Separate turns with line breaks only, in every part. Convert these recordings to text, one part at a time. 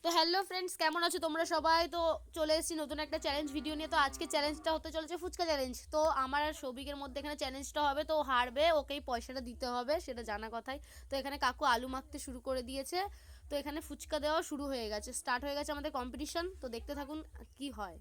তো hello friends, কেমন আছো তোমরা সবাই? তো চলে এসেছি নতুন একটা চ্যালেঞ্জ ভিডিও নিয়ে। তো আজকে চ্যালেঞ্জটা হতে চলেছে ফুচকা চ্যালেঞ্জ। তো আমার আর সৌভিকের মধ্যে এখানে চ্যালেঞ্জটা হবে। তো হারবে, ওকেই পয়সাটা দিতে হবে, সেটা জানা কথাই। তো এখানে কাকু আলু মাখতে শুরু করে দিয়েছে। তো এখানে ফুচকা দেওয়া শুরু হয়ে গেছে, স্টার্ট হয়ে গেছে আমাদের কম্পিটিশন। তো দেখতে থাকুন কি হয়।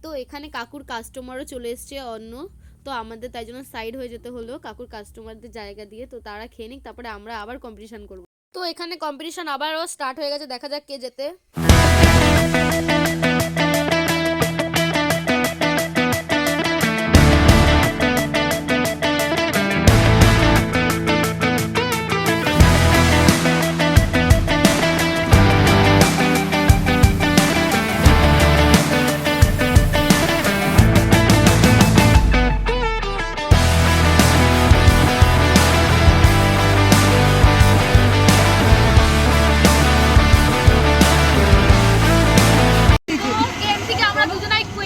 তো এখানে কাকুর কাস্টমারও চলে এসছে অন্য। তো আমাদের তাই জন্য সাইড হয়ে যেতে হলো কাকুর কাস্টমারদের জায়গা দিয়ে। তো তারা খেয়ে নিক, তারপরে আমরা আবার কম্পিটিশন করব। তো এখানে কম্পিটিশন আবারও স্টার্ট হয়ে গেছে, দেখা যাক কে জেতে।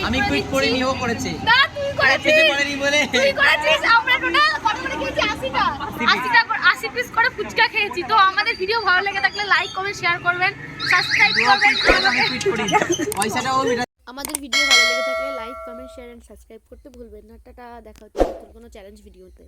আমি কুইট করে নিও করেছে
না তুই করেছিস
খেতে পারেনি বলে
তুই করেছিস। আমরা টোটাল কত করে খেয়েছি? 80 পিস করে ফুচকা খেয়েছি। তো আমাদের ভিডিও ভালো লেগে থাকলে লাইক কমেন্ট শেয়ার করবেন, সাবস্ক্রাইব করবেন।
আমি কুইট করি পয়সাটাও
আমাদের ভিডিও ভালো লেগে থাকলে like comment share and subscribe করতে ভুলবেন না। টাটা, দেখা হচ্ছে নতুন কোনো চ্যালেঞ্জ ভিডিওতে।